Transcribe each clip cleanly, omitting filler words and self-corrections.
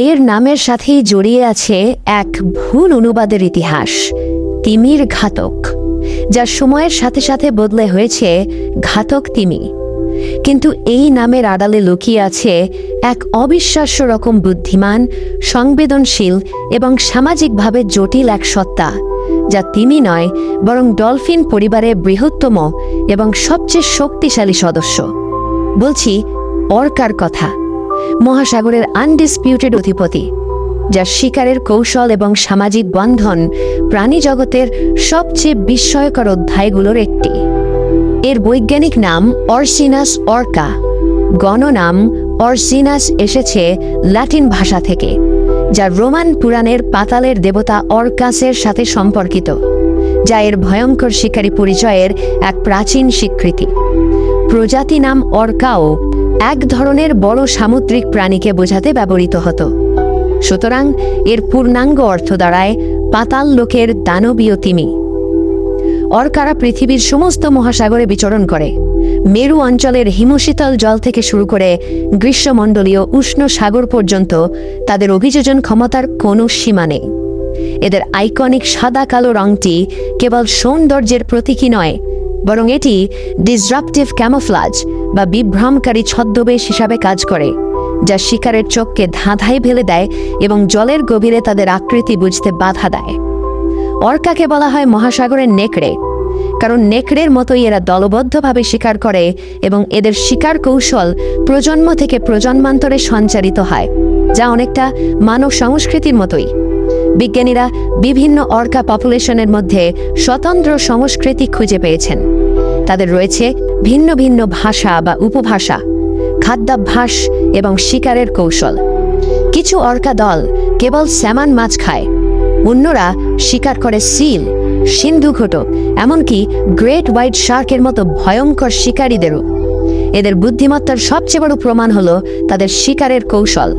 এর নামের সাথেই জড়িয়ে আছে এক ভুল অনুবাদের ইতিহাস, তিমির ঘাতক, যা সময়ের সাথে সাথে বদলে হয়েছে ঘাতক তিমি। কিন্তু এই নামের আড়ালে লুকিয়ে আছে এক অবিশ্বাস্য রকম বুদ্ধিমান, সংবেদনশীল এবং সামাজিকভাবে জটিল এক সত্তা, যা তিমি নয় বরং ডলফিন পরিবারের বৃহত্তম এবং সবচেয়ে শক্তিশালী সদস্য। বলছি অর্কার কথা, মহাসাগরের আনডিসপিউটেড অধিপতি, যার শিকারের কৌশল এবং সামাজিক বন্ধন প্রাণী জগতের সবচেয়ে বিস্ময়কর অধ্যায়গুলোর একটি। এর বৈজ্ঞানিক নাম অরসিনাস অর্কা। গণনাম অরসিনাস এসেছে ল্যাটিন ভাষা থেকে, যা রোমান পুরাণের পাতালের দেবতা অর্কাসের সাথে সম্পর্কিত, যা এর ভয়ঙ্কর শিকারী পরিচয়ের এক প্রাচীন স্বীকৃতি। প্রজাতি নাম অর্কাও এক ধরনের বড় সামুদ্রিক প্রাণীকে বোঝাতে ব্যবহৃত হতো। সুতরাং এর পূর্ণাঙ্গ অর্থ দাঁড়ায় পাতাল লোকের দানবীয় তিমি। অর্কারা পৃথিবীর সমস্ত মহাসাগরে বিচরণ করে, মেরু অঞ্চলের হিমশীতল জল থেকে শুরু করে গ্রীষ্মমণ্ডলীয় উষ্ণ সাগর পর্যন্ত তাদের অভিযোজন ক্ষমতার কোনো সীমা নেই। এদের আইকনিক সাদা কালো রংটি কেবল সৌন্দর্যের প্রতীকী নয়, বরং এটি ডিসরাপটিভ ক্যামোফ্লাজ বা বিভ্রমকারী ছদ্মবেশ হিসাবে কাজ করে, যা শিকারের চোখকে ধাঁধায় ফেলে দেয় এবং জলের গভীরে তাদের আকৃতি বুঝতে বাধা দেয়। অর্কাকে বলা হয় মহাসাগরের নেকড়ে, কারণ নেকড়ের মতোই এরা দলবদ্ধভাবে শিকার করে এবং এদের শিকার কৌশল প্রজন্ম থেকে প্রজন্মান্তরে সঞ্চারিত হয়, যা অনেকটা মানব সংস্কৃতির মতোই। বিজ্ঞানীরা বিভিন্ন অর্কা পপুলেশনের মধ্যে স্বতন্ত্র সংস্কৃতি খুঁজে পেয়েছেন। তাদের রয়েছে ভিন্ন ভিন্ন ভাষা বা উপভাষা, খাদ্যাভ্যাস এবং শিকারের কৌশল। কিছু অর্কা দল কেবল স্যামন মাছ খায়, অন্যরা শিকার করে সিল, সিন্ধুঘোটক, এমনকি গ্রেট হোয়াইট শার্কের মতো ভয়ঙ্কর শিকারীদেরও। এদের বুদ্ধিমত্তার সবচেয়ে বড় প্রমাণ হলো তাদের শিকারের কৌশল।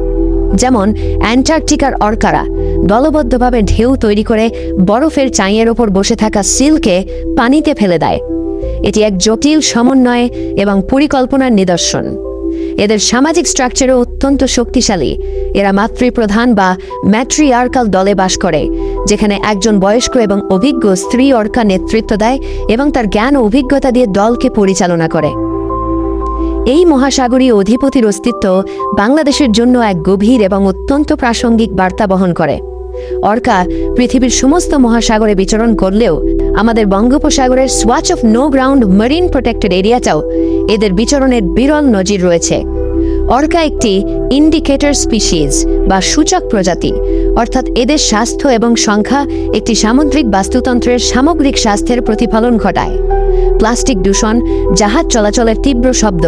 যেমন অ্যান্টার্কটিকার অর্কারা দলবদ্ধভাবে ঢেউ তৈরি করে বরফের চাঁইয়ের ওপর বসে থাকা সিলকে পানিতে ফেলে দেয়। এটি এক জটিল সমন্বয় এবং পরিকল্পনার নিদর্শন। এদের সামাজিক স্ট্রাকচারও অত্যন্ত শক্তিশালী। এরা মাতৃপ্রধান বা ম্যাট্রিয়ার্কাল দলে বাস করে, যেখানে একজন বয়স্ক এবং অভিজ্ঞ স্ত্রী অর্কা নেতৃত্ব দেয় এবং তার জ্ঞান ও অভিজ্ঞতা দিয়ে দলকে পরিচালনা করে। এই মহাসাগরীয় অধিপতির অস্তিত্ব বাংলাদেশের জন্য এক গভীর এবং অত্যন্ত প্রাসঙ্গিক বার্তা বহন করে। অর্কা পৃথিবীর সমস্ত মহাসাগরে বিচরণ করলেও আমাদের বঙ্গোপসাগরের swatch of no ground marine protected এরিয়াটাও এদের বিচরণের বিরল নজির রয়েছে। অর্কা একটি ইন্ডিকেটর স্পিসিস বা সূচক প্রজাতি, অর্থাৎ এদের স্বাস্থ্য এবং সংখ্যা একটি সামুদ্রিক বাস্তুতন্ত্রের সামগ্রিক স্বাস্থ্যের প্রতিফলন ঘটায়। প্লাস্টিক দূষণ, জাহাজ চলাচলের তীব্র শব্দ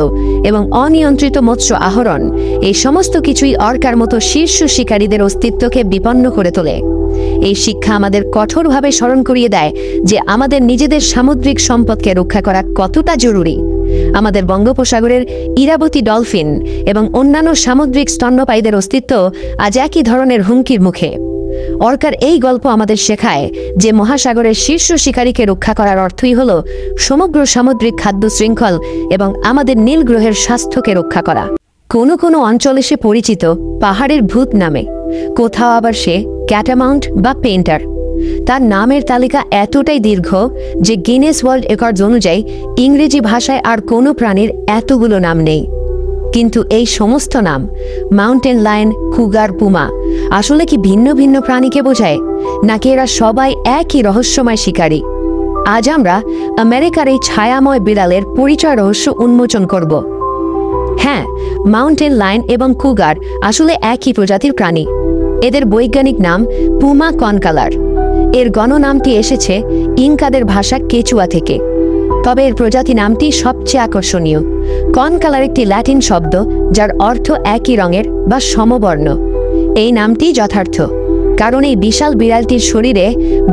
এবং অনিয়ন্ত্রিত মৎস্য আহরণ, এই সমস্ত কিছুই অর্কার মতো শীর্ষ শিকারীদের অস্তিত্বকে বিপন্ন করে তোলে। এই শিক্ষা আমাদের কঠোরভাবে স্মরণ করিয়ে দেয় যে আমাদের নিজেদের সামুদ্রিক সম্পদকে রক্ষা করা কতটা জরুরি। আমাদের বঙ্গোপসাগরের ইরাবতী ডলফিন এবং অন্যান্য সামুদ্রিক স্তন্যপায়ীদের অস্তিত্ব আজ একই ধরনের হুমকির মুখে। অর্কার এই গল্প আমাদের শেখায় যে মহাসাগরের শীর্ষ শিকারীকে রক্ষা করার অর্থই হল সমগ্র সামুদ্রিক খাদ্য শৃঙ্খল এবং আমাদের নীল গ্রহের স্বাস্থ্যকে রক্ষা করা। কোনো কোনো অঞ্চলে সে পরিচিত পাহাড়ের ভূত নামে, কোথাও আবার সে ক্যাটামাউন্ট বা পেন্টার। তার নামের তালিকা এতটাই দীর্ঘ যে গিনেস ওয়ার্ল্ড রেকর্ডস অনুযায়ী ইংরেজি ভাষায় আর কোনো প্রাণীর এতগুলো নাম নেই। কিন্তু এই সমস্ত নাম, মাউন্টেন লায়ন, কুগার, পুমা, আসলে কি ভিন্ন ভিন্ন প্রাণীকে বোঝায়, নাকি এরা সবাই একই রহস্যময় শিকারী? আজ আমরা আমেরিকার এই ছায়াময় বিড়ালের পরিচয় রহস্য উন্মোচন করব। হ্যাঁ, মাউন্টেন লায়ন এবং কুগার আসলে একই প্রজাতির প্রাণী। এদের বৈজ্ঞানিক নাম পুমা কনকালার। এর গণনামটি এসেছে ইনকাদের ভাষা কেচুয়া থেকে, তবে এর প্রজাতি নামটি সবচেয়ে আকর্ষণীয়। কনকালার একটি ল্যাটিন শব্দ যার অর্থ একই রঙের বা সমবর্ণ। এই নামটি যথার্থ, কারণ এই বিশাল বিড়ালটির শরীরে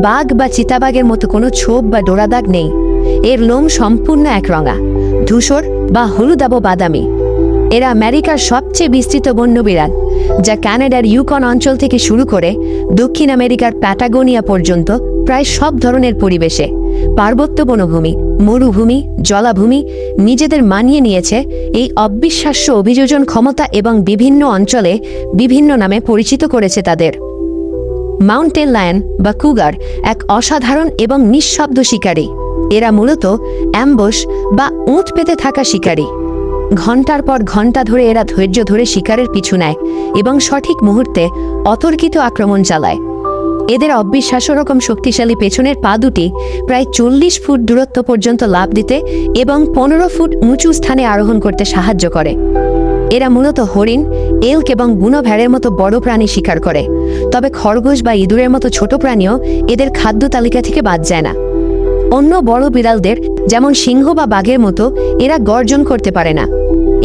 বাঘ বা চিতাবাঘের মতো কোনো ছোপ বা ডোরা দাগ নেই। এর লোম সম্পূর্ণ একরঙা, ধূসর বা হলুদাভ বাদামি। এরা আমেরিকার সবচেয়ে বিস্তৃত বন্য বিড়াল, যা কানাডার ইউকন অঞ্চল থেকে শুরু করে দক্ষিণ আমেরিকার প্যাটাগোনিয়া পর্যন্ত প্রায় সব ধরনের পরিবেশে, পার্বত্য বনভূমি, মরুভূমি, জলাভূমি নিজেদের মানিয়ে নিয়েছে এই অবিশ্বাস্য অভিযোজন ক্ষমতা এবং বিভিন্ন অঞ্চলে বিভিন্ন নামে পরিচিত করেছে তাদের। মাউন্টেন লায়ন বা কুগার এক অসাধারণ এবং নিঃশব্দ শিকারী। এরা মূলত অ্যাম্বুশ বা উঁট পেতে থাকা শিকারী। ঘন্টার পর ঘন্টা ধরে এরা ধৈর্য ধরে শিকারের পিছু নেয় এবং সঠিক মুহূর্তে অতর্কিত আক্রমণ চালায়। এদের অবিশ্বাস্য রকম শক্তিশালী পেছনের পা দুটি প্রায় 40 ফুট দূরত্ব পর্যন্ত লাফ দিতে এবং 15 ফুট উঁচু স্থানে আরোহণ করতে সাহায্য করে। এরা মূলত হরিণ, এল্ক এবং বুনো ভেড়ার মতো বড় প্রাণী শিকার করে, তবে খরগোশ বা ইঁদুরের মতো ছোট প্রাণীও এদের খাদ্য তালিকা থেকে বাদ যায় না। অন্য বড় বিড়ালদের যেমন সিংহ বা বাঘের মতো এরা গর্জন করতে পারে না।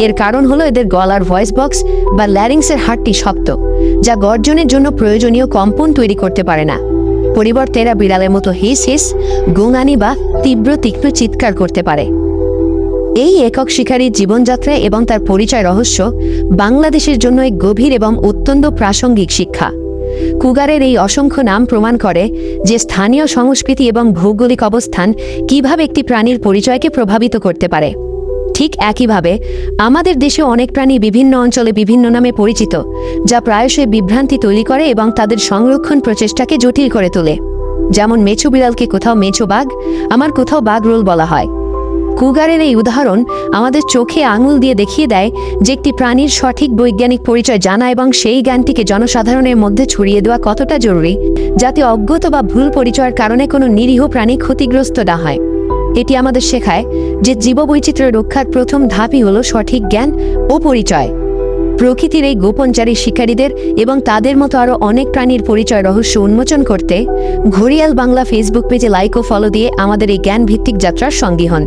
এর কারণ হলো এদের গলার ভয়েস বক্স বা ল্যারিংসের হাড়টি শক্ত, যা গর্জনের জন্য প্রয়োজনীয় কম্পন তৈরি করতে পারে না। পরিবর্তে এরা বিড়ালের মতো হিস হিস, গোঙানি বা তীক্ষ্ণ চিৎকার করতে পারে। এই একক শিকারীর জীবনযাত্রা এবং তার পরিচয় রহস্য বাংলাদেশের জন্য এক গভীর এবং অত্যন্ত প্রাসঙ্গিক শিক্ষা। কুগারের এই অসংখ্য নাম প্রমাণ করে যে স্থানীয় সংস্কৃতি এবং ভৌগোলিক অবস্থান কিভাবে একটি প্রাণীর পরিচয়কে প্রভাবিত করতে পারে। ঠিক একইভাবে আমাদের দেশে অনেক প্রাণী বিভিন্ন অঞ্চলে বিভিন্ন নামে পরিচিত, যা প্রায়শই বিভ্রান্তি তৈরি করে এবং তাদের সংরক্ষণ প্রচেষ্টাকে জটিল করে তোলে। যেমন মেছো বিড়ালকে কোথাও মেছো বাঘ, আমার কোথাও বাঘ রোল বলা হয়। কুগারের এই উদাহরণ আমাদের চোখে আঙুল দিয়ে দেখিয়ে দেয় যে একটি প্রাণীর সঠিক বৈজ্ঞানিক পরিচয় জানা এবং সেই জ্ঞানটিকে জনসাধারণের মধ্যে ছড়িয়ে দেওয়া কতটা জরুরি, যাতে অজ্ঞত বা ভুল পরিচয়ের কারণে কোনো নিরীহ প্রাণী ক্ষতিগ্রস্ত না হয়। এটি আমাদের শেখায় যে জীববৈচিত্র্য রক্ষার প্রথম ধাপই হলো সঠিক জ্ঞান ও পরিচয়। প্রকৃতির এই গোপনচারী শিকারীদের এবং তাদের মতো আরও অনেক প্রাণীর পরিচয় রহস্য উন্মোচন করতে ঘড়িয়াল বাংলা ফেসবুক পেজে লাইক ও ফলো দিয়ে আমাদের এই জ্ঞান ভিত্তিক যাত্রার সঙ্গী হন।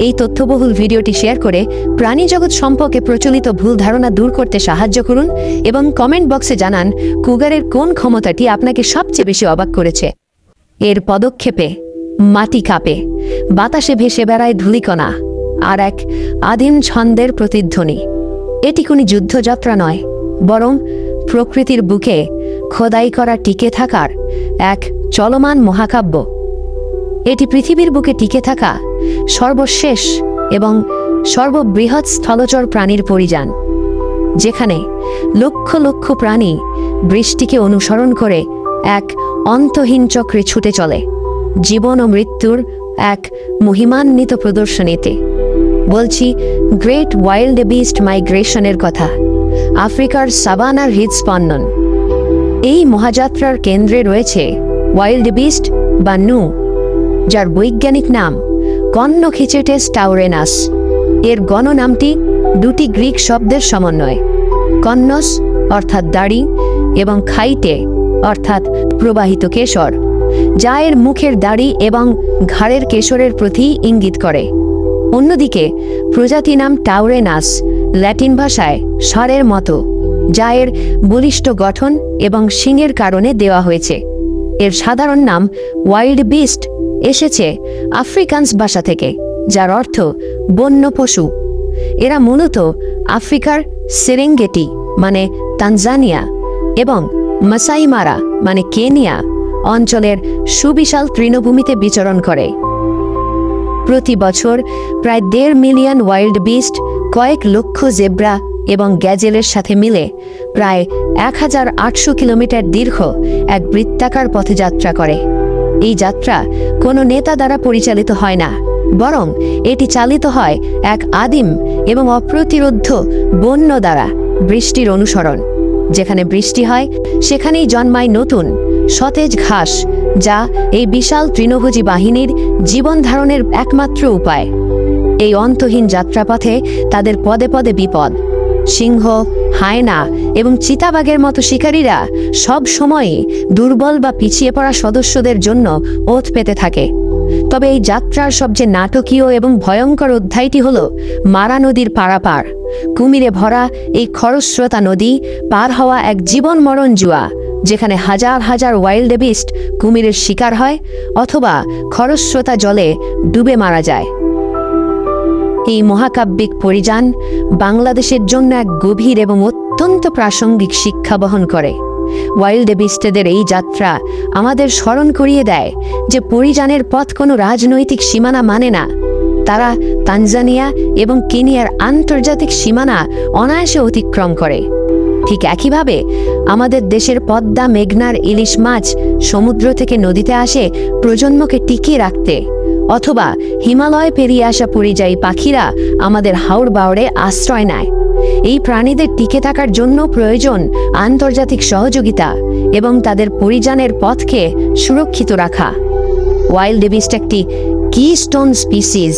এই তথ্যবহুল ভিডিওটি শেয়ার করে প্রাণী জগৎ সম্পর্কে প্রচলিত ভুল ধারণা দূর করতে সাহায্য করুন এবং কমেন্ট বক্সে জানান কুগারের কোন ক্ষমতাটি আপনাকে সবচেয়ে বেশি অবাক করেছে। এর পদক্ষেপে মাটি কাঁপে, বাতাসে ভেসে বেড়ায় ধূলিকণা, আর এক আদিম ছন্দের প্রতিধ্বনি। এটি কোনো যুদ্ধযাত্রা নয়, বরং প্রকৃতির বুকে খোদাই করা টিকে থাকার এক চলমান মহাকাব্য। এটি পৃথিবীর বুকে টিকে থাকা সর্বশেষ এবং সর্ববৃহৎ স্থলচর প্রাণীর পরিযান, যেখানে লক্ষ লক্ষ প্রাণী বৃষ্টিকে অনুসরণ করে এক অন্তহীন চক্রে ছুটে চলে, জীবন ও মৃত্যুর এক মহিমান্বিত প্রদর্শনীতে। বলছি গ্রেট ওয়াইল্ড বিস্ট মাইগ্রেশনের কথা, আফ্রিকার সাভানার হৃদস্পন্দন। এই মহাযাত্রার কেন্দ্রে রয়েছে ওয়াইল্ড বিস্ট বা নু, যার বৈজ্ঞানিক নাম কন্নোখিচেটেস টাউরেনাস। এর গণনামটি দুটি গ্রিক শব্দের সমন্বয়, কন্নস অর্থাৎ দাড়ি এবং খাইটে অর্থাৎ প্রবাহিত কেশর, যা এর মুখের দাড়ি এবং ঘাড়ের কেশরের প্রতি ইঙ্গিত করে। অন্যদিকে প্রজাতি নাম টাউরেনাস ল্যাটিন ভাষায় ষাঁড়ের মতো, যা এর বলিষ্ঠ গঠন এবং শিংয়ের কারণে দেওয়া হয়েছে। এর সাধারণ নাম ওয়াইল্ড বিস্ট এসেছে আফ্রিকান্স ভাষা থেকে, যার অর্থ বন্য পশু। এরা মূলত আফ্রিকার সেরেঙ্গেটি মানে তানজানিয়া এবং মাসাই মারা মানে কেনিয়া অঞ্চলের সুবিশাল তৃণভূমিতে বিচরণ করে। প্রতি বছর প্রায় 1.5 মিলিয়ন ওয়াইল্ড বিস্ট কয়েক লক্ষ জেব্রা এবং গ্যাজেলের সাথে মিলে প্রায় 1800 কিলোমিটার দীর্ঘ এক বৃত্তাকার পথে যাত্রা করে। এই যাত্রা কোনো নেতা দ্বারা পরিচালিত হয় না, বরং এটি চালিত হয় এক আদিম এবং অপ্রতিরোধ্য বন্য দ্বারা, বৃষ্টির অনুসরণ। যেখানে বৃষ্টি হয় সেখানেই জন্মায় নতুন সতেজ ঘাস, যা এই বিশাল তৃণভোজী বাহিনীর জীবন ধারণের একমাত্র উপায়। এই অন্তহীন যাত্রাপথে তাদের পদে পদে বিপদ। সিংহ, হায়না এবং চিতাবাঘের মতো শিকারীরা সব সময়ই দুর্বল বা পিছিয়ে পড়া সদস্যদের জন্য ওত পেতে থাকে। তবে এই যাত্রার সবচেয়ে নাটকীয় এবং ভয়ঙ্কর অধ্যায়টি হল মারা নদীর পারাপার। কুমিরে ভরা এই খরস্রোতা নদী পার হওয়া এক জীবন মরণ জুয়া, যেখানে হাজার হাজার ওয়াইল্ড বিস্ট কুমিরের শিকার হয় অথবা খরস্রোতা জলে ডুবে মারা যায়। এই মহাকাব্যিক পরিযান বাংলাদেশের জন্য এক গভীর এবং অত্যন্ত প্রাসঙ্গিক শিক্ষা বহন করে। ওয়াইল্ড বিস্টদের এই যাত্রা আমাদের স্মরণ করিয়ে দেয় যে পরিযানের পথ কোনো রাজনৈতিক সীমানা মানে না, তারা তানজানিয়া এবং কেনিয়ার আন্তর্জাতিক সীমানা অনায়াসে অতিক্রম করে। ঠিক একইভাবে আমাদের দেশের পদ্মা, মেঘনার ইলিশ মাছ সমুদ্র থেকে নদীতে আসে প্রজন্মকে টিকিয়ে রাখতে, অথবা হিমালয় পেরিয়ে আসা পরিযায়ী পাখিরা আমাদের হাওড় বাওড়ে আশ্রয় নেয়। এই প্রাণীদের টিকে থাকার জন্য প্রয়োজন আন্তর্জাতিক সহযোগিতা এবং তাদের পরিযানের পথকে সুরক্ষিত রাখা। ওয়াইল্ড বিস্ট একটি কিস্টোন স্পিসিস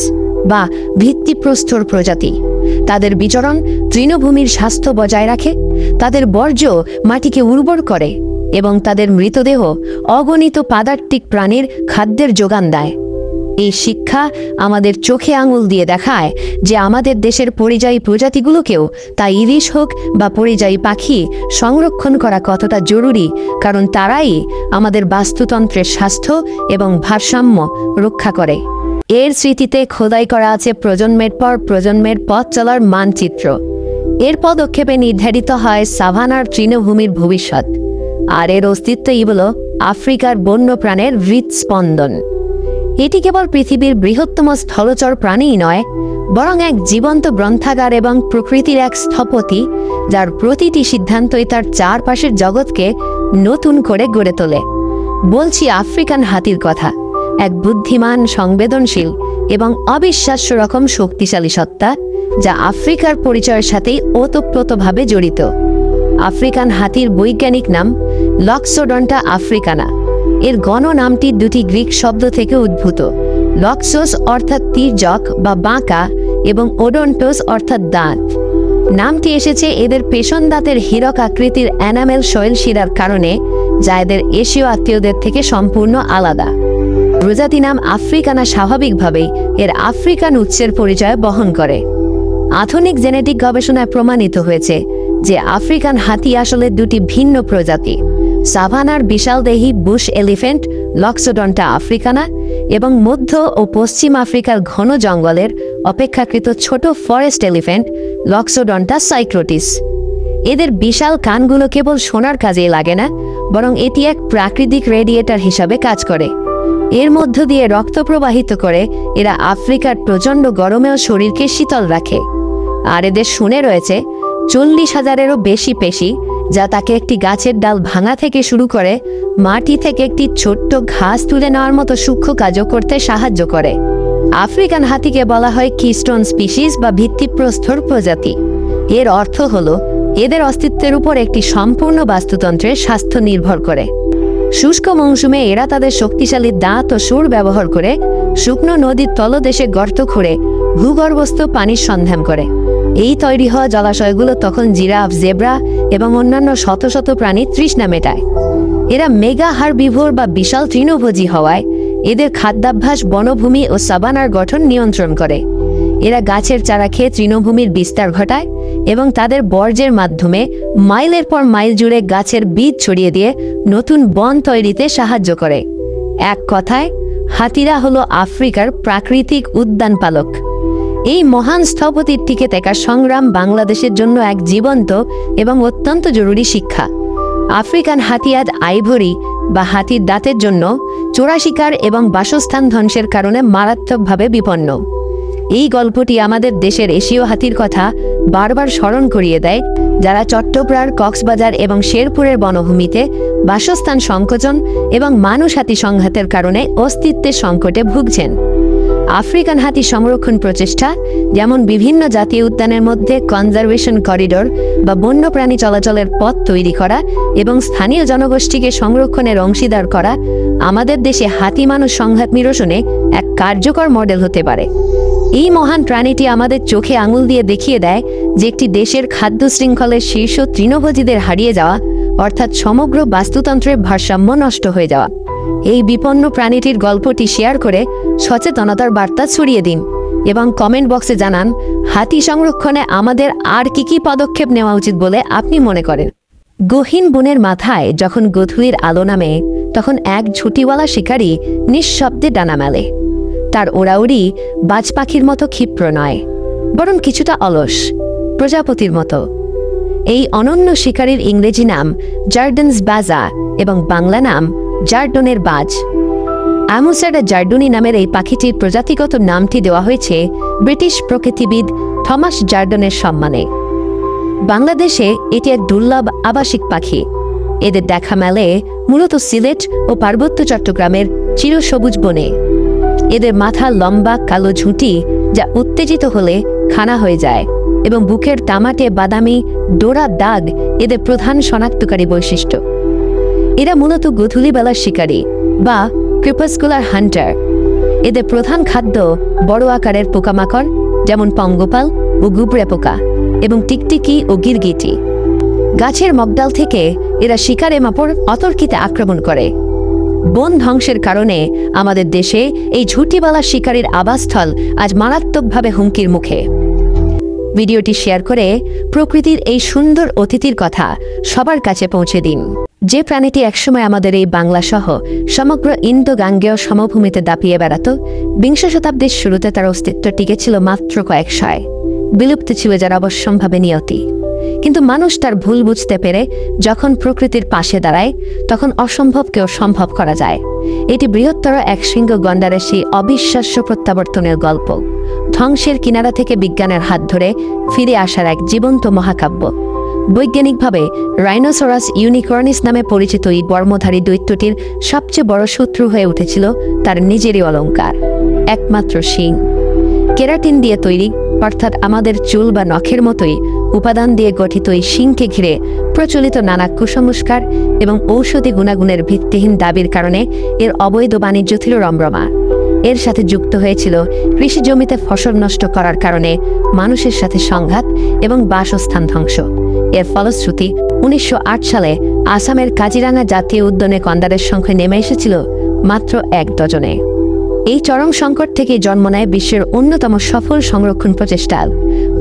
বা ভিত্তিপ্রস্তর প্রজাতি। তাদের বিচরণ তৃণভূমির স্বাস্থ্য বজায় রাখে, তাদের বর্জ্য মাটিকে উর্বর করে এবং তাদের মৃতদেহ অগণিত পাদার্থিক প্রাণীর খাদ্যের যোগান দেয়। এই শিক্ষা আমাদের চোখে আঙুল দিয়ে দেখায় যে আমাদের দেশের পরিযায়ী প্রজাতিগুলোকেও, তা ইলিশ হোক বা পরিযায়ী পাখি, সংরক্ষণ করা কতটা জরুরি, কারণ তারাই আমাদের বাস্তুতন্ত্রের স্বাস্থ্য এবং ভারসাম্য রক্ষা করে। এর স্মৃতিতে খোদাই করা আছে প্রজন্মের পর প্রজন্মের পথ চলার মানচিত্র। এর পদক্ষেপে নির্ধারিত হয় সাভানার তৃণভূমির ভবিষ্যৎ, আর এর অস্তিত্বই হল আফ্রিকার বন্যপ্রাণের হৃৎস্পন্দন। এটি কেবল পৃথিবীর বৃহত্তম স্থলচর প্রাণীই নয়, বরং এক জীবন্ত গ্রন্থাগার এবং প্রকৃতির এক স্থপতি, যার প্রতিটি সিদ্ধান্তই তার চারপাশের জগৎকে নতুন করে গড়ে তোলে। বলছি আফ্রিকান হাতির কথা, এক বুদ্ধিমান, সংবেদনশীল এবং অবিশ্বাস্য রকম শক্তিশালী সত্তা, যা আফ্রিকার পরিচয়ের সাথেই ওতপ্রোতভাবে জড়িত। আফ্রিকান হাতির বৈজ্ঞানিক নাম লক্সোডন্টা আফ্রিকানা। এর গণ নামটি দুটি গ্রিক শব্দ থেকে উদ্ভূত, লক্সোস অর্থাৎ তির্যক বা বাঁকা এবং ওডন্টোস অর্থাৎ দাঁত। নামটি এসেছে এদের পেশন দাঁতের হীরক আকৃতির এনামেল শৈলশিরার কারণে, যা এদের এশীয় আত্মীয়দের থেকে সম্পূর্ণ আলাদা। প্রজাতি নাম আফ্রিকানা স্বাভাবিকভাবেই এর আফ্রিকান উৎসের পরিচয় বহন করে। আধুনিক জেনেটিক গবেষণায় প্রমাণিত হয়েছে যে আফ্রিকান হাতি আসলে দুটি ভিন্ন প্রজাতি, সাভানার বিশালদেহী বুশ এলিফ্যান্ট লক্সোডন্টা আফ্রিকানা এবং মধ্য ও পশ্চিম আফ্রিকার ঘন জঙ্গলের অপেক্ষাকৃত ছোট ফরেস্ট এলিফ্যান্ট লক্সোডন্টা সাইক্রোটিস। এদের বিশাল কানগুলো কেবল শোনার কাজেই লাগে না, বরং এটি এক প্রাকৃতিক রেডিয়েটর হিসাবে কাজ করে। এর মধ্য দিয়ে রক্ত প্রবাহিত করে এরা আফ্রিকার প্রচণ্ড গরমেও শরীরকে শীতল রাখে। আর এদের শুনে রয়েছে 40,000-এরও বেশি পেশি, যা তাকে একটি গাছের ডাল ভাঙা থেকে শুরু করে মাটি থেকে একটি ছোট্ট ঘাস তুলে নেওয়ার মতো সূক্ষ্ম কাজও করতে সাহায্য করে। আফ্রিকান হাতিকে বলা হয় কিস্টোন স্পিসিস বা ভিত্তিপ্রস্তর প্রজাতি। এর অর্থ হলো এদের অস্তিত্বের উপর একটি সম্পূর্ণ বাস্তুতন্ত্রের স্বাস্থ্য নির্ভর করে। শুষ্ক মৌসুমে এরা তাদের শক্তিশালী দাঁত ও সুর ব্যবহার করে শুকনো নদীর তলদেশে গর্ত খুঁড়ে ভূগর্ভস্থ পানির সন্ধান করে। এই তৈরি হওয়া জলাশয়গুলো তখন জিরাফ, জেব্রা এবং অন্যান্য শত শত প্রাণীর তৃষ্ণা মেটায়। এরা মেগা হার্বিভোর বা বিশাল তৃণভোজী হওয়ায় এদের খাদ্যাভ্যাস বনভূমি ও সাভানার গঠন নিয়ন্ত্রণ করে। এরা গাছের চারা খেয়ে তৃণভূমির বিস্তার ঘটায় এবং তাদের বর্জ্যের মাধ্যমে মাইলের পর মাইল জুড়ে গাছের বীজ ছড়িয়ে দিয়ে নতুন বন তৈরিতে সাহায্য করে। এক কথায়, হাতিরা হলো আফ্রিকার প্রাকৃতিক উদ্যান পালক। এই মহান স্থপতির টিকে থাকার সংগ্রাম বাংলাদেশের জন্য এক জীবন্ত এবং অত্যন্ত জরুরি শিক্ষা। আফ্রিকান হাতি আজ আইভরি বা হাতির দাঁতের জন্য চোরা শিকার এবং বাসস্থান ধ্বংসের কারণে মারাত্মকভাবে বিপন্ন। এই গল্পটি আমাদের দেশের এশীয় হাতির কথা বারবার স্মরণ করিয়ে দেয়, যারা চট্টগ্রাম, কক্সবাজার এবং শেরপুরের বনভূমিতে বাসস্থান সংকোচন এবং মানুষ হাতি সংঘাতের কারণে অস্তিত্বের সংকটে ভুগছেন। আফ্রিকান হাতি সংরক্ষণ প্রচেষ্টা, যেমন বিভিন্ন জাতীয় উদ্যানের মধ্যে কনজারভেশন করিডোর বা বন্যপ্রাণী চলাচলের পথ তৈরি করা এবং স্থানীয় জনগোষ্ঠীকে সংরক্ষণের অংশীদার করা, আমাদের দেশে হাতি মানুষ সংঘাত নিরসনে এক কার্যকর মডেল হতে পারে। এই মহান প্রাণীটি আমাদের চোখে আঙুল দিয়ে দেখিয়ে দেয় যে একটি দেশের খাদ্য শৃঙ্খলের শীর্ষ তৃণভোজীদের হারিয়ে যাওয়া অর্থাৎ সমগ্র বাস্তুতন্ত্রের ভারসাম্য নষ্ট হয়ে যাওয়া। এই বিপন্ন প্রাণীটির গল্পটি শেয়ার করে সচেতনতার বার্তা ছড়িয়ে দিন এবং কমেন্ট বক্সে জানান হাতি সংরক্ষণে আমাদের আর কি পদক্ষেপ নেওয়া উচিত বলে আপনি মনে করেন। গহীন বনের মাথায় যখন গধূলির আলো নামে, তখন এক ঝুঁটিওয়ালা শিকারী নিঃশব্দে ডানা মেলে। তার ওড়াউড়ি বাজ পাখির মতো ক্ষিপ্র নয়, বরং কিছুটা অলস, প্রজাপতির মতো। এই অনন্য শিকারীর ইংরেজি নাম জার্ডনস বাজা এবং বাংলা নাম জার্ডনের বাজ। আমুসেরা জার্ডুনি নামের এই পাখিটির প্রজাতিগত নামটি দেওয়া হয়েছে ব্রিটিশ প্রকৃতিবিদ থমাস জার্ডনের সম্মানে। বাংলাদেশে এটি এক দুর্লভ আবাসিক পাখি। এদের দেখা মেলে মূলত সিলেট ও পার্বত্য চট্টগ্রামের চিরসবুজ বনে। এদের মাথা লম্বা কালো ঝুঁটি, যা উত্তেজিত হলে খানা হয়ে যায়, এবং বুকের তামাটে বাদামি ডোরা দাগ এদের প্রধান শনাক্তকারী বৈশিষ্ট্য। এরা মূলত গধূলিবেলার শিকারী বা ক্রিপাসকুলার হান্টার। এদের প্রধান খাদ্য বড় আকারের পোকামাকড়, যেমন পঙ্গপাল ও গুবরে পোকা, এবং টিকটিকি ও গিরগিটি। গাছের মগডাল থেকে এরা শিকারে মাপড় অতর্কিতে আক্রমণ করে। বন ধ্বংসের কারণে আমাদের দেশে এই ঝুঁটিওয়ালা শিকারীর আবাসস্থল আজ মারাত্মকভাবে হুমকির মুখে। ভিডিওটি শেয়ার করে প্রকৃতির এই সুন্দর অতিথির কথা সবার কাছে পৌঁছে দিন। যে প্রাণীটি একসময় আমাদের এই বাংলা সহ সমগ্র ইন্দো গাঙ্গেয় সমভূমিতে দাপিয়ে বেড়াত, বিংশ শতাব্দীর শুরুতে তার অস্তিত্ব টিকেছিল মাত্র কয়েক শয়। বিলুপ্ত ছিল যার অবশ্যম্ভাবে নিয়তি। কিন্তু মানুষ তার ভুল বুঝতে পেরে যখন প্রকৃতির পাশে দাঁড়ায়, তখন অসম্ভবকেও সম্ভব করা যায়। এটি বৃহত্তর এক শৃঙ্গ গন্ডারের সেই অবিশ্বাস্য প্রত্যাবর্তনের গল্প। ধ্বংসের কিনারা থেকে বিজ্ঞানের হাত ধরে ফিরে আসার এক জীবন্ত মহাকাব্য। বৈজ্ঞানিকভাবে রাইনোসরাস ইউনিকর্নিস নামে পরিচিত এই বর্মধারী দৈত্যটির সবচেয়ে বড় শত্রু হয়ে উঠেছিল তার নিজেরই অলঙ্কার, একমাত্র শিং। কেরাটিন দিয়ে তৈরি, অর্থাৎ আমাদের চুল বা নখের মতোই উপাদান দিয়ে গঠিত এই শিংকে ঘিরে প্রচলিত নানা কুসংস্কার এবং ঔষধি গুণাগুণের ভিত্তিহীন দাবির কারণে এর অবৈধ বাণিজ্য ছিল রমরমা। এর সাথে যুক্ত হয়েছিল কৃষি জমিতে ফসল নষ্ট করার কারণে মানুষের সাথে সংঘাত এবং বাসস্থান ধ্বংস। এর ফলশ্রুতি ১৯০৮ সালে আসামের কাজিরাঙ্গা জাতীয় উদ্যানে গন্ডারের সংখ্যা নেমে এসেছিল মাত্র ১ ডজনে। এই চরম সংকট থেকে জন্ম নেয় বিশ্বের অন্যতম সফল সংরক্ষণ প্রচেষ্টা।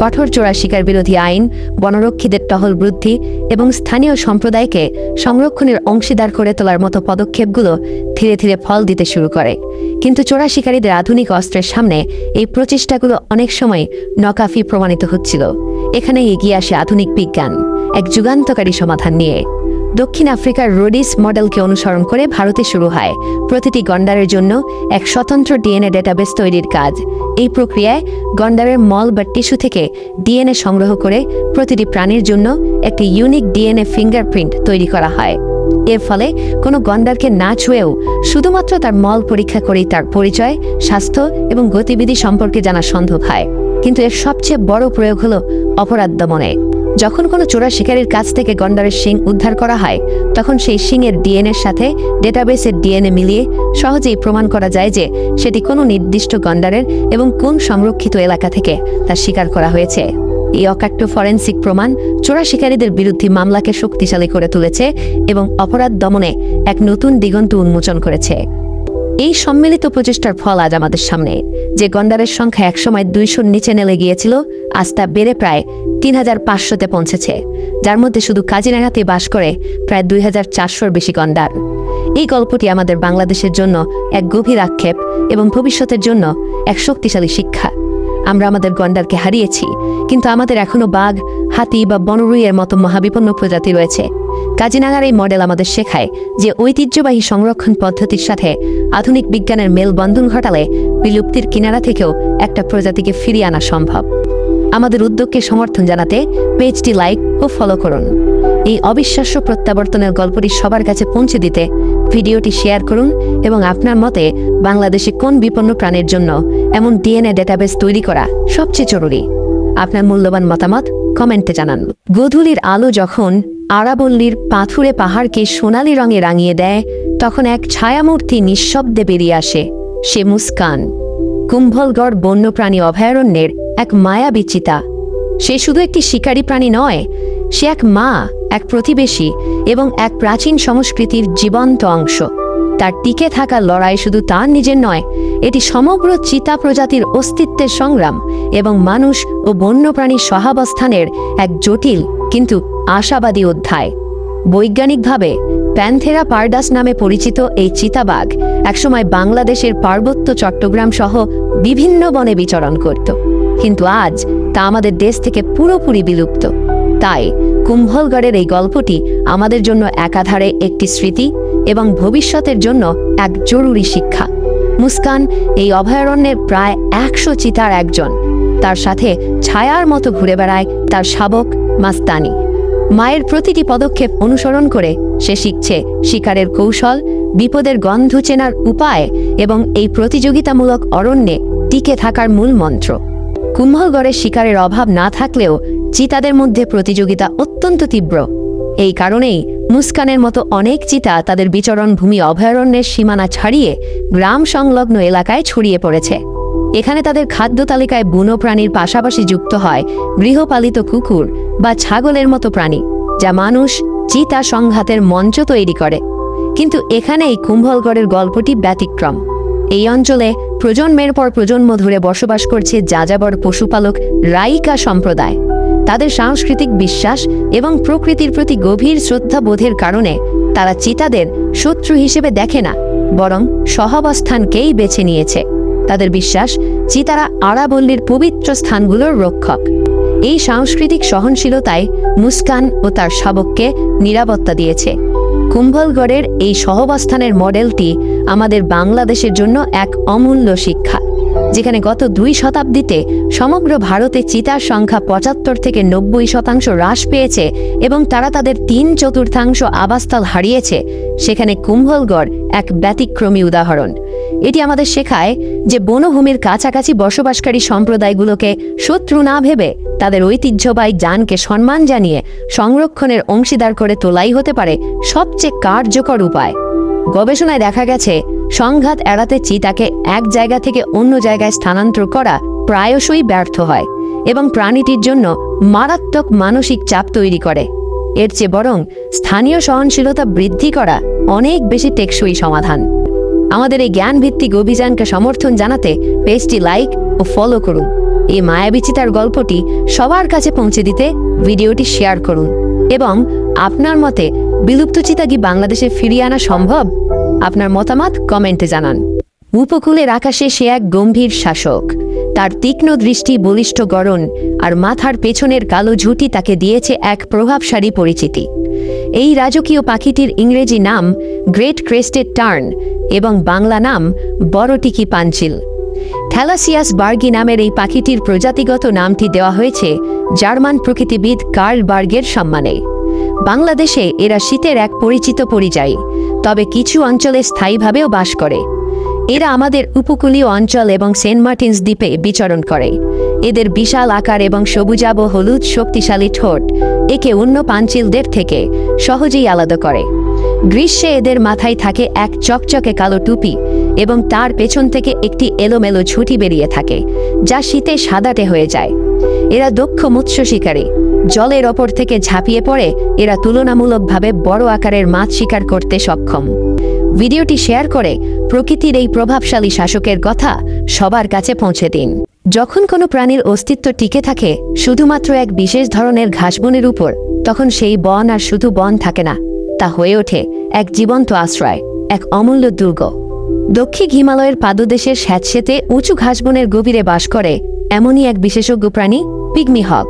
কঠোর চোরা শিকার বিরোধী আইন, বনরক্ষীদের টহল বৃদ্ধি এবং স্থানীয় সম্প্রদায়কে সংরক্ষণের অংশীদার করে তোলার মতো পদক্ষেপগুলো ধীরে ধীরে ফল দিতে শুরু করে। কিন্তু চোরা শিকারীদের আধুনিক অস্ত্রের সামনে এই প্রচেষ্টাগুলো অনেক সময় নকাফি প্রমাণিত হচ্ছিল। এখানে এগিয়ে আসে আধুনিক বিজ্ঞান এক যুগান্তকারী সমাধান নিয়ে। দক্ষিণ আফ্রিকার রোডিস মডেলকে অনুসরণ করে ভারতে শুরু হয় প্রতিটি গন্ডারের জন্য এক স্বতন্ত্র ডিএনএ ডেটাবেস তৈরির কাজ। এই প্রক্রিয়ায় গন্ডারের মল বা টিস্যু থেকে ডিএনএ সংগ্রহ করে প্রতিটি প্রাণীর জন্য একটি ইউনিক ডিএনএ ফিঙ্গারপ্রিন্ট তৈরি করা হয়। এর ফলে কোনো গন্ডারকে না ছুঁয়েও শুধুমাত্র তার মল পরীক্ষা করেই তার পরিচয়, স্বাস্থ্য এবং গতিবিধি সম্পর্কে জানা সম্ভব হয়। কিন্তু এর সবচেয়ে বড় প্রয়োগ হলো অপরাধ দমনে। যখন কোনো চোরা শিকারীর কাছ থেকে গন্ডারের শিং উদ্ধার করা হয়, তখন সেই শিংয়ের ডিএনএর সাথে ডেটাবেসের ডিএনএ মিলিয়ে সহজেই প্রমাণ করা যায় যে সেটি কোনো নির্দিষ্ট গন্ডারের এবং কোন সংরক্ষিত এলাকা থেকে তার শিকার করা হয়েছে। এই অকাট্য ফরেনসিক প্রমাণ চোরা শিকারীদের বিরুদ্ধে মামলাকে শক্তিশালী করে তুলেছে এবং অপরাধ দমনে এক নতুন দিগন্ত উন্মোচন করেছে। এই সম্মিলিত প্রচেষ্টার ফল আজ আমাদের সামনে। যে গন্ডারের সংখ্যা একসময় ২০০-র নিচে নেমে গিয়েছিল, আজ তা বেড়ে প্রায় ৩,৫০০-তে পৌঁছেছে, যার মধ্যে শুধু কাজিরাঙ্গাতে বাস করে প্রায় ২,৪০০-র বেশি গন্ডার। এই গল্পটি আমাদের বাংলাদেশের জন্য এক গভীর আক্ষেপ এবং ভবিষ্যতের জন্য এক শক্তিশালী শিক্ষা। আমরা আমাদের গন্ডারকে হারিয়েছি, কিন্তু আমাদের এখনো বাঘ, হাতি বা বনরুইয়ের মতো মহাবিপন্ন প্রজাতি রয়েছে। কাজিরাঙ্গার এই মডেল আমাদের শেখায় যে ঐতিহ্যবাহী সংরক্ষণ পদ্ধতির সাথে আধুনিক বিজ্ঞানের মেলবন্ধন ঘটালে বিলুপ্তির কিনারা থেকেও একটা প্রজাতিকে ফিরিয়ে আনা সম্ভব। আমাদের উদ্যোগকে সমর্থন জানাতে পেজটি লাইক ও ফলো করুন। এই অবিশ্বাস্য প্রত্যাবর্তনের গল্পটি সবার কাছে পৌঁছে দিতে ভিডিওটি শেয়ার করুন এবং আপনার মতে বাংলাদেশে কোন বিপন্ন প্রাণীর জন্য এমন ডিএনএ ডেটাবেস তৈরি করা সবচেয়ে জরুরি। আপনার মূল্যবান মতামত কমেন্টে জানান। গধূলির আলো যখন আরাবল্লীর পাথুরে পাহাড়কে সোনালি রঙে রাঙিয়ে দেয়, তখন এক ছায়ামূর্তি নিঃশব্দে বেরিয়ে আসে। সে মুস্কান, কুম্ভলগড় বন্যপ্রাণী অভয়ারণ্যের এক মায়াবী চিতা। সে শুধু একটি শিকারী প্রাণী নয়, সে এক মা, এক প্রতিবেশী এবং এক প্রাচীন সংস্কৃতির জীবন্ত অংশ। তার টিকে থাকার লড়াই শুধু তার নিজের নয়, এটি সমগ্র চিতা প্রজাতির অস্তিত্বের সংগ্রাম এবং মানুষ ও বন্যপ্রাণীর সহাবস্থানের এক জটিল কিন্তু আশাবাদী অধ্যায়। বৈজ্ঞানিকভাবে প্যান্থেরা পারডাস নামে পরিচিত এই চিতাবাঘ একসময় বাংলাদেশের পার্বত্য চট্টগ্রাম সহ বিভিন্ন বনে বিচরণ করত, কিন্তু আজ তা আমাদের দেশ থেকে পুরোপুরি বিলুপ্ত। তাই কুম্ভলগড়ের এই গল্পটি আমাদের জন্য একাধারে একটি স্মৃতি এবং ভবিষ্যতের জন্য এক জরুরি শিক্ষা। মুস্কান এই অভয়ারণ্যের প্রায় 100 চিতার একজন। তার সাথে ছায়ার মতো ঘুরে বেড়ায় তার শাবক মাস্তানি। মায়ের প্রতিটি পদক্ষেপ অনুসরণ করে সে শিখছে শিকারের কৌশল, বিপদের গন্ধ চেনার উপায় এবং এই প্রতিযোগিতামূলক অরণ্যে টিকে থাকার মূল মন্ত্র। কুম্ভলগড়ের শিকারের অভাব না থাকলেও চিতাদের মধ্যে প্রতিযোগিতা অত্যন্ত তীব্র। এই কারণেই মুস্কানের মতো অনেক চিতা তাদের বিচরণ ভূমি অভয়ারণ্যের সীমানা ছাড়িয়ে গ্রাম সংলগ্ন এলাকায় ছড়িয়ে পড়েছে। এখানে তাদের খাদ্য তালিকায় বুনো প্রাণীর পাশাপাশি যুক্ত হয় গৃহপালিত কুকুর বা ছাগলের মতো প্রাণী, যা মানুষ চিতা সংঘাতের মঞ্চ তৈরি করে। কিন্তু এখানেই কুম্ভলগড়ের গল্পটি ব্যতিক্রম। এই অঞ্চলে প্রজন্মের পর প্রজন্ম ধরে বসবাস করছে যাযাবর পশুপালক রাইকা সম্প্রদায়। তাদের সাংস্কৃতিক বিশ্বাস এবং প্রকৃতির প্রতি গভীর শ্রদ্ধাবোধের কারণে তারা চিতাদের শত্রু হিসেবে দেখে না, বরং সহাবস্থানকেই বেছে নিয়েছে। তাদের বিশ্বাস চিতারা আরাবল্লীর পবিত্র স্থানগুলোর রক্ষক। এই সাংস্কৃতিক সহনশীলতায় মুস্কান ও তার শাবককে নিরাপত্তা দিয়েছে। কুম্ভলগড়ের এই সহাবস্থানের মডেলটি আমাদের বাংলাদেশের জন্য এক অমূল্য শিক্ষা, যেখানে গত 2 শতাব্দীতে সমগ্র ভারতে চিতার সংখ্যা 75 থেকে 90% হ্রাস পেয়েছে এবং তারা তাদের 3/4 আবাসস্থল হারিয়েছে। সেখানে কুম্ভলগড় এক ব্যতিক্রমী উদাহরণ। এটি আমাদের শেখায় যে বনভূমির কাছাকাছি বসবাসকারী সম্প্রদায়গুলোকে শত্রু না ভেবে তাদের ঐতিহ্যবাহী জানকে সম্মান জানিয়ে সংরক্ষণের অংশীদার করে তোলাই হতে পারে সবচেয়ে কার্যকর উপায়। গবেষণায় দেখা গেছে সংঘাত এড়াতে চিতাকে এক জায়গা থেকে অন্য জায়গায় স্থানান্তর করা প্রায়শই ব্যর্থ হয় এবং প্রাণীটির জন্য মারাত্মক মানসিক চাপ তৈরি করে। এর চেয়ে বরং স্থানীয় সহনশীলতা বৃদ্ধি করা অনেক বেশি টেকসই সমাধান। আমাদের এই জ্ঞানভিত্তিক অভিযানকে সমর্থন জানাতে পেজটি লাইক ও ফলো করুন। এই মায়াবী চিতার গল্পটি সবার কাছে পৌঁছে দিতে ভিডিওটি শেয়ার করুন এবং আপনার মতে বিলুপ্ত চিতা কি বাংলাদেশে ফিরিয়ে আনা সম্ভব? আপনার মতামত কমেন্টে জানান। উপকূলের আকাশে সে এক গম্ভীর শাসক। তার তীক্ষ্ণ দৃষ্টি, বলিষ্ঠ গড়ন আর মাথার পেছনের কালো ঝুঁটি তাকে দিয়েছে এক প্রভাবশালী পরিচিতি। এই রাজকীয় পাখিটির ইংরেজি নাম গ্রেট ক্রেস্টেড টার্ন এবং বাংলা নাম বড়টিকি পাঞ্চিল। থ্যালাসিয়াস বার্গি নামের এই পাখিটির প্রজাতিগত নামটি দেওয়া হয়েছে জার্মান প্রকৃতিবিদ কার্ল বার্গের সম্মানে। বাংলাদেশে এরা শীতের এক পরিচিত পরিযায়ী, তবে কিছু অঞ্চলে স্থায়ীভাবেও বাস করে। এরা আমাদের উপকূলীয় অঞ্চল এবং সেন্ট মার্টিনস দ্বীপে বিচরণ করে। এদের বিশাল আকার এবং সবুজাভ হলুদ শক্তিশালী ঠোঁট একে অন্য পাঞ্চিলদের থেকে সহজেই আলাদা করে। গ্রীষ্মে এদের মাথায় থাকে এক চকচকে কালো টুপি এবং তার পেছন থেকে একটি এলোমেলো ঝুঁটি বেরিয়ে থাকে, যা শীতে সাদাটে হয়ে যায়। এরা দক্ষ মৎস্য শিকারী। জলের ওপর থেকে ঝাঁপিয়ে পড়ে এরা তুলনামূলকভাবে বড় আকারের মাছ শিকার করতে সক্ষম। ভিডিওটি শেয়ার করে প্রকৃতির এই প্রভাবশালী শাসকের কথা সবার কাছে পৌঁছে দিন। যখন কোনো প্রাণীর অস্তিত্ব টিকে থাকে শুধুমাত্র এক বিশেষ ধরনের ঘাসবনের উপর, তখন সেই বন আর শুধু বন থাকে না, তা হয়ে ওঠে এক জীবন্ত আশ্রয়, এক অমূল্য দুর্গ। দক্ষিণ হিমালয়ের পাদদেশের স্যাঁতসেঁতে উঁচু ঘাসবনের গভীরে বাস করে এমনই এক বিশেষজ্ঞ প্রাণী পিগমি হগ,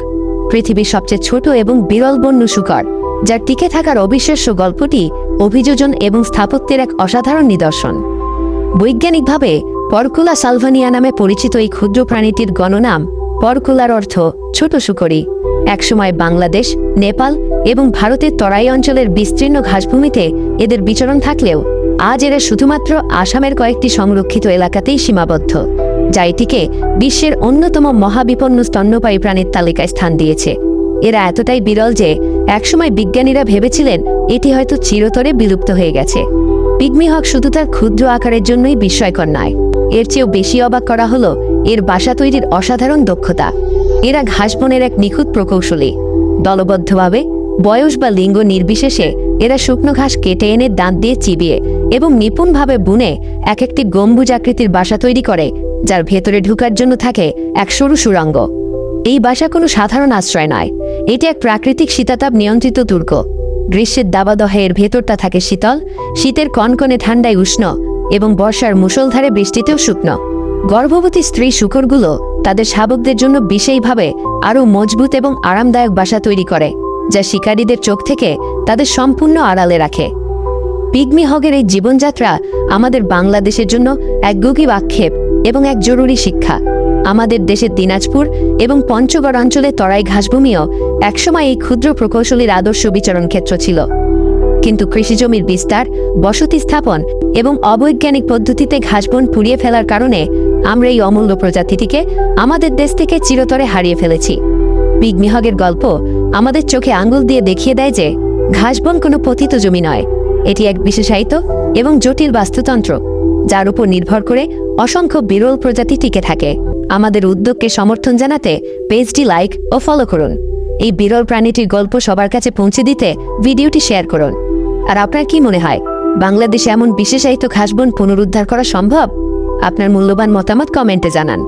পৃথিবীর সবচেয়ে ছোট এবং বিরল বন্য শুকর, যার টিকে থাকার অবিশ্বাস্য গল্পটি অভিযোজন এবং স্থাপত্যের এক অসাধারণ নিদর্শন। বৈজ্ঞানিকভাবে পরকুলা সালভানিয়া নামে পরিচিত এই ক্ষুদ্র প্রাণীটির গণনাম পরকুলার অর্থ ছোট শুকরী। একসময় বাংলাদেশ, নেপাল এবং ভারতের তরাই অঞ্চলের বিস্তীর্ণ ঘাসভূমিতে এদের বিচরণ থাকলেও আজ এরা শুধুমাত্র আসামের কয়েকটি সংরক্ষিত এলাকাতেই সীমাবদ্ধ, যা এটিকে বিশ্বের অন্যতম মহাবিপন্ন স্তন্যপায়ী প্রাণীর তালিকায় স্থান দিয়েছে। এরা এতটাই বিরল যে একসময় বিজ্ঞানীরা ভেবেছিলেন এটি হয়তো চিরতরে বিলুপ্ত হয়ে গেছে। পিগমি হগ শুধু তার ক্ষুদ্র আকারের জন্যই বিস্ময়কর নয়, এর চেয়েও বেশি অবাক করা হলো এর বাসা তৈরির অসাধারণ দক্ষতা। এরা ঘাসবনের এক নিখুঁত প্রকৌশলী। দলবদ্ধভাবে বয়স বা লিঙ্গ নির্বিশেষে এরা শুকনো ঘাস কেটে এনে দাঁত দিয়ে চিবিয়ে এবং নিপুণভাবে বুনে এক একটি গম্বুজ আকৃতির বাসা তৈরি করে, যার ভেতরে ঢুকার জন্য থাকে এক সরু সুড়ঙ্গ। এই বাসা কোনো সাধারণ আশ্রয় নয়, এটি এক প্রাকৃতিক শীতাতাপ নিয়ন্ত্রিত দুর্গ। গ্রীষ্মের দাবাদহে এর ভেতরটা থাকে শীতল, শীতের কনকনে ঠান্ডায় উষ্ণ এবং বর্ষার মুষলধারে বৃষ্টিতেও শুকনো। গর্ভবতী স্ত্রী শূকরগুলো তাদের শাবকদের জন্য বিশেষভাবে আরও মজবুত এবং আরামদায়ক বাসা তৈরি করে, যা শিকারীদের চোখ থেকে তাদের সম্পূর্ণ আড়ালে রাখে। পিগমি হগের এই জীবনযাত্রা আমাদের বাংলাদেশের জন্য এক গভীর আক্ষেপ এবং এক জরুরি শিক্ষা। আমাদের দেশের দিনাজপুর এবং পঞ্চগড় অঞ্চলে তরাই ঘাসভূমিও একসময় এই ক্ষুদ্র প্রকৌশলীর আদর্শ বিচরণ ক্ষেত্র ছিল। কিন্তু কৃষিজমির বিস্তার, বসতি স্থাপন এবং অবৈজ্ঞানিক পদ্ধতিতে ঘাসবন পুড়িয়ে ফেলার কারণে আমরা এই অমূল্য প্রজাতিটিকে আমাদের দেশ থেকে চিরতরে হারিয়ে ফেলেছি। পিগমি হগের গল্প আমাদের চোখে আঙ্গুল দিয়ে দেখিয়ে দেয় যে ঘাসবন কোনো পতিত জমি নয়, এটি এক বিশেষায়িত এবং জটিল বাস্তুতন্ত্র, যার উপর নির্ভর করে অসংখ্য বিরল প্রজাতি টিকে থাকে। আমাদের উদ্যোগকে সমর্থন জানাতে পেজটি লাইক ও ফলো করুন। এই বিরল প্রাণীটির গল্প সবার কাছে পৌঁছে দিতে ভিডিওটি শেয়ার করুন। আর আপনার কি মনে হয়, বাংলাদেশে এমন বিশেষায়িত ঘাসবন পুনরুদ্ধার করা সম্ভব? আপনার মূল্যবান মতামত কমেন্টে জানান।